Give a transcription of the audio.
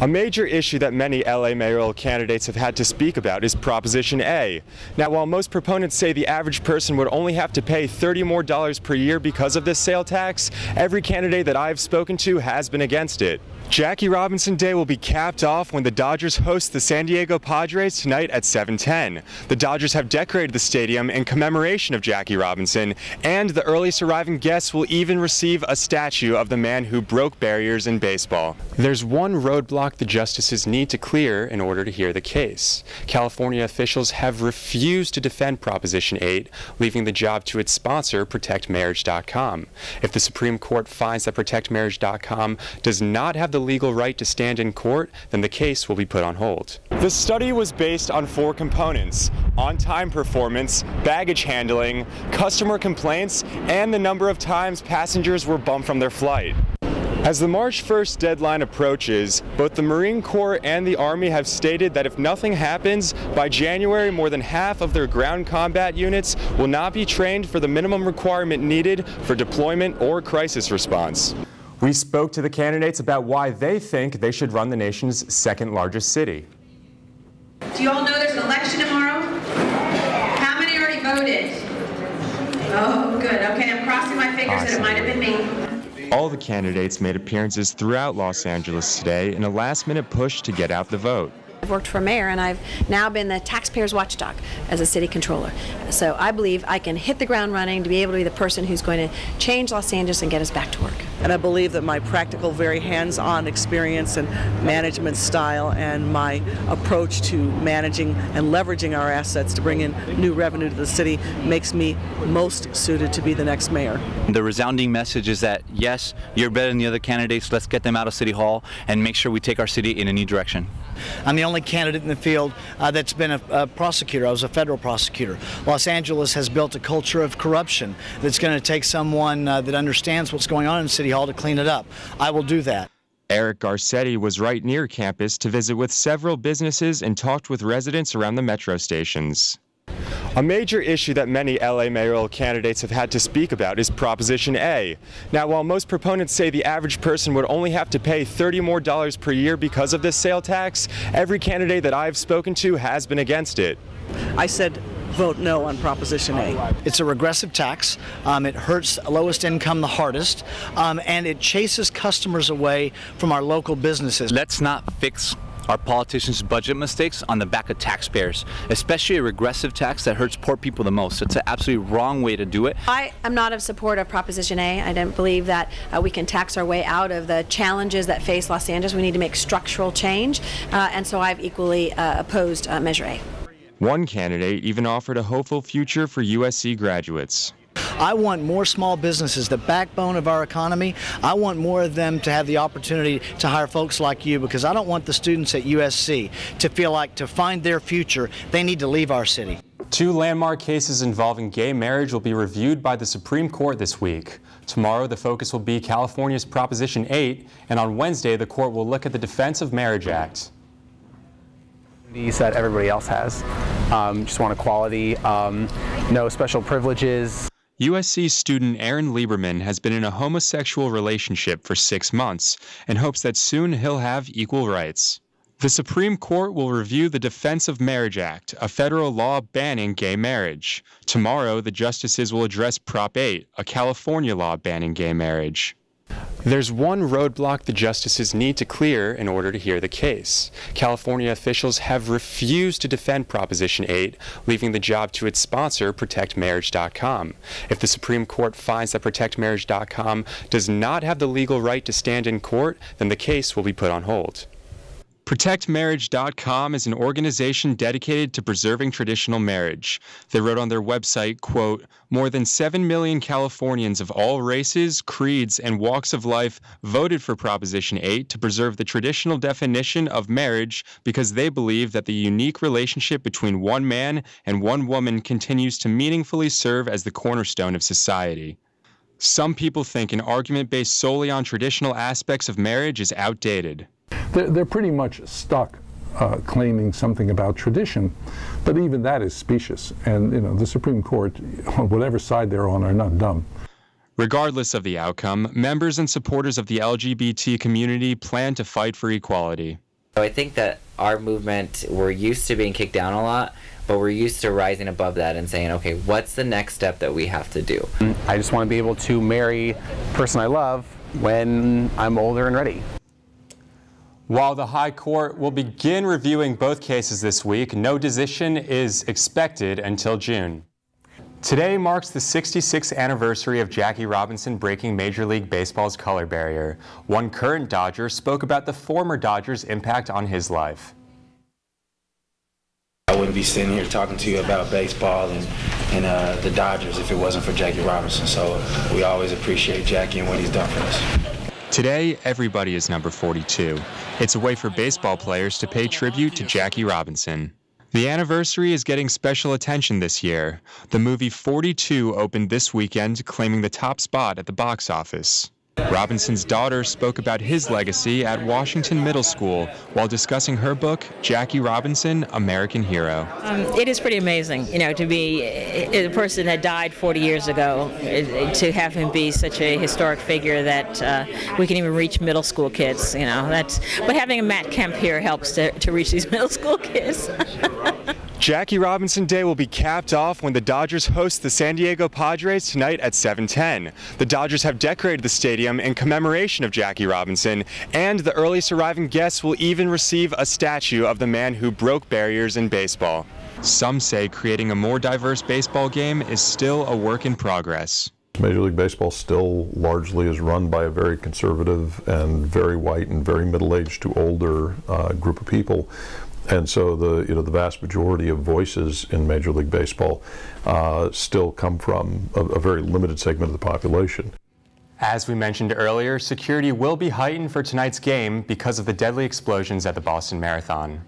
A major issue that many LA mayoral candidates have had to speak about is Proposition A. Now, while most proponents say the average person would only have to pay $30 more per year because of this sale tax, every candidate that I've spoken to has been against it. Jackie Robinson Day will be capped off when the Dodgers host the San Diego Padres tonight at 7:10. The Dodgers have decorated the stadium in commemoration of Jackie Robinson, and the earliest arriving guests will even receive a statue of the man who broke barriers in baseball. There's one roadblock the justices need to clear in order to hear the case. California officials have refused to defend Proposition 8, leaving the job to its sponsor, ProtectMarriage.com. If the Supreme Court finds that ProtectMarriage.com does not have the legal right to stand in court, then the case will be put on hold. The study was based on 4 components: on-time performance, baggage handling, customer complaints, and the number of times passengers were bumped from their flight. As the March 1st deadline approaches, both the Marine Corps and the Army have stated that if nothing happens, by January more than half of their ground combat units will not be trained for the minimum requirement needed for deployment or crisis response. We spoke to the candidates about why they think they should run the nation's second largest city. Do you all know there's an election tomorrow? How many already voted? Oh, good. Okay, I'm crossing my fingers that it might have been me. All the candidates made appearances throughout Los Angeles today in a last-minute push to get out the vote. I've worked for mayor, and I've now been the taxpayer's watchdog as a city controller. So I believe I can hit the ground running to be able to be the person who's going to change Los Angeles and get us back to work. And I believe that my practical, very hands-on experience and management style and my approach to managing and leveraging our assets to bring in new revenue to the city makes me most suited to be the next mayor. The resounding message is that, yes, you're better than the other candidates. Let's get them out of City Hall and make sure we take our city in a new direction. I'm the only candidate in the field that's been a prosecutor. I was a federal prosecutor. Los Angeles has built a culture of corruption that's going to take someone that understands what's going on in City Hall to clean it up. I will do that. Eric Garcetti was right near campus to visit with several businesses and talked with residents around the metro stations. A major issue that many LA mayoral candidates have had to speak about is Proposition A. Now, while most proponents say the average person would only have to pay $30 more per year because of this sale tax, every candidate that I've spoken to has been against it. I said vote no on Proposition A. It's a regressive tax. It hurts lowest income the hardest, and it chases customers away from our local businesses. Let's not fix our politicians' budget mistakes on the back of taxpayers, especially a regressive tax that hurts poor people the most. It's an absolutely wrong way to do it. I am not in support of Proposition A. I don't believe that we can tax our way out of the challenges that face Los Angeles. We need to make structural change, and so I've equally opposed Measure A. One candidate even offered a hopeful future for USC graduates. I want more small businesses, the backbone of our economy. I want more of them to have the opportunity to hire folks like you, because I don't want the students at USC to feel like to find their future, they need to leave our city. 2 landmark cases involving gay marriage will be reviewed by the Supreme Court this week. Tomorrow, the focus will be California's Proposition 8, and on Wednesday, the court will look at the Defense of Marriage Act. That everybody else has. Just want equality, no special privileges. USC student Aaron Lieberman has been in a homosexual relationship for 6 months and hopes that soon he'll have equal rights. The Supreme Court will review the Defense of Marriage Act, a federal law banning gay marriage. Tomorrow, the justices will address Prop 8, a California law banning gay marriage. There's one roadblock the justices need to clear in order to hear the case. California officials have refused to defend Proposition 8, leaving the job to its sponsor, ProtectMarriage.com. If the Supreme Court finds that ProtectMarriage.com does not have the legal right to stand in court, then the case will be put on hold. ProtectMarriage.com is an organization dedicated to preserving traditional marriage. They wrote on their website, quote, "More than 7 million Californians of all races, creeds, and walks of life voted for Proposition 8 to preserve the traditional definition of marriage because they believe that the unique relationship between one man and one woman continues to meaningfully serve as the cornerstone of society." Some people think an argument based solely on traditional aspects of marriage is outdated. They're pretty much stuck claiming something about tradition, but even that is specious. And the Supreme Court, on whatever side they're on, are not dumb. Regardless of the outcome, members and supporters of the LGBT community plan to fight for equality. I think that our movement, we're used to being kicked down a lot, but we're used to rising above that and saying, okay, what's the next step that we have to do? I just want to be able to marry the person I love when I'm older and ready. While the High Court will begin reviewing both cases this week, no decision is expected until June. Today marks the 66th anniversary of Jackie Robinson breaking Major League Baseball's color barrier. One current Dodger spoke about the former Dodger's impact on his life. I wouldn't be sitting here talking to you about baseball and the Dodgers if it wasn't for Jackie Robinson. So we always appreciate Jackie and what he's done for us. Today, everybody is number 42. It's a way for baseball players to pay tribute to Jackie Robinson. The anniversary is getting special attention this year. The movie 42 opened this weekend, claiming the top spot at the box office. Robinson's daughter spoke about his legacy at Washington Middle School while discussing her book, Jackie Robinson, American Hero. It is pretty amazing, you know, to be a person that died 40 years ago, to have him be such a historic figure that we can even reach middle school kids, you know. But having a Matt Kemp here helps to reach these middle school kids. Jackie Robinson Day will be capped off when the Dodgers host the San Diego Padres tonight at 7:10. The Dodgers have decorated the stadium in commemoration of Jackie Robinson, and the earliest arriving guests will even receive a statue of the man who broke barriers in baseball. Some say creating a more diverse baseball game is still a work in progress. Major League Baseball still largely is run by a very conservative and very white and very middle-aged to older group of people. And so the vast majority of voices in Major League Baseball still come from a very limited segment of the population. As we mentioned earlier, security will be heightened for tonight's game because of the deadly explosions at the Boston Marathon.